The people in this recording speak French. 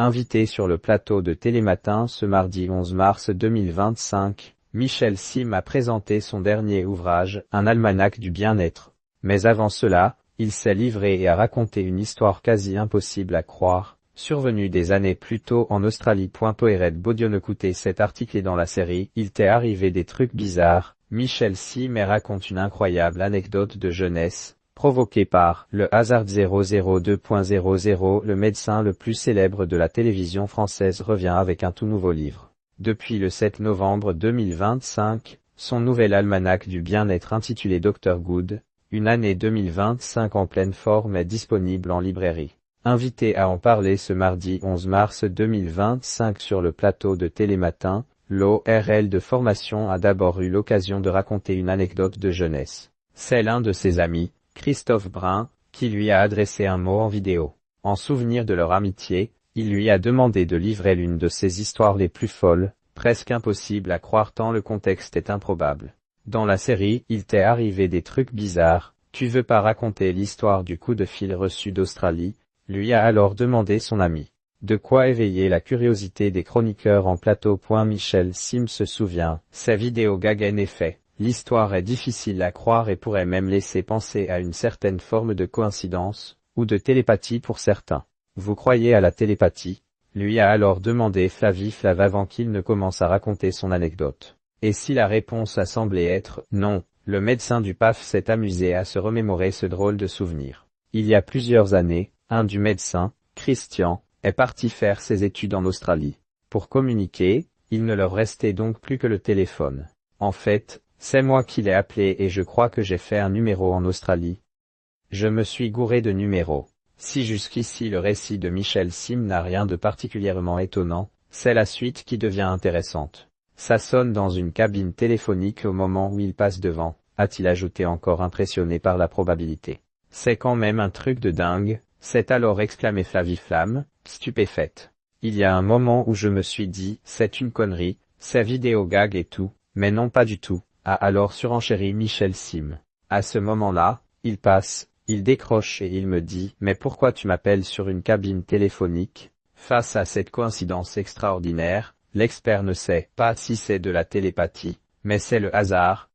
Invité sur le plateau de Télématin ce mardi 11 mars 2025, Michel Sim a présenté son dernier ouvrage, un almanach du bien-être. Mais avant cela, il s'est livré et a raconté une histoire quasi impossible à croire, survenue des années plus tôt en Australie. Poiret Bodion. Écoutez cet article et dans la série « Il t'est arrivé des trucs bizarres », Michel Sim raconte une incroyable anecdote de jeunesse, provoquée par le hasard. 002.00. Le médecin le plus célèbre de la télévision française revient avec un tout nouveau livre. Depuis le 7 novembre 2025, son nouvel almanach du bien-être intitulé Dr Good, une année 2025 en pleine forme est disponible en librairie. Invité à en parler ce mardi 11 mars 2025 sur le plateau de Télématin, l'ORL de formation a d'abord eu l'occasion de raconter une anecdote de jeunesse. C'est l'un de ses amis, Christophe Brun, qui lui a adressé un mot en vidéo. En souvenir de leur amitié, il lui a demandé de livrer l'une de ses histoires les plus folles, presque impossible à croire tant le contexte est improbable. Dans la série « Il t'est arrivé des trucs bizarres », tu veux pas raconter l'histoire du coup de fil reçu d'Australie, lui a alors demandé son ami. De quoi éveiller la curiosité des chroniqueurs en plateau. Michel Sim se souvient, ces vidéos gag. En effet, l'histoire est difficile à croire et pourrait même laisser penser à une certaine forme de coïncidence, ou de télépathie pour certains. Vous croyez à la télépathie? Lui a alors demandé Flav avant qu'il ne commence à raconter son anecdote. Et si la réponse a semblé être « non », le médecin du PAF s'est amusé à se remémorer ce drôle de souvenir. Il y a plusieurs années, un du médecin, Christian, est parti faire ses études en Australie. Pour communiquer, il ne leur restait donc plus que le téléphone. En fait, c'est moi qui l'ai appelé et je crois que j'ai fait un numéro en Australie. Je me suis gouré de numéros. Si jusqu'ici le récit de Michel Sim n'a rien de particulièrement étonnant, c'est la suite qui devient intéressante. Ça sonne dans une cabine téléphonique au moment où il passe devant, a-t-il ajouté encore impressionné par la probabilité. C'est quand même un truc de dingue, s'est alors exclamé Flavie-Flamme, stupéfaite. Il y a un moment où je me suis dit, c'est une connerie, c'est vidéo gag et tout, mais non pas du tout, a alors surenchéri Michel Sim. À ce moment-là, il passe, il décroche et il me dit « Mais pourquoi tu m'appelles sur une cabine téléphonique ?» Face à cette coïncidence extraordinaire, l'expert ne sait pas si c'est de la télépathie, mais c'est le hasard,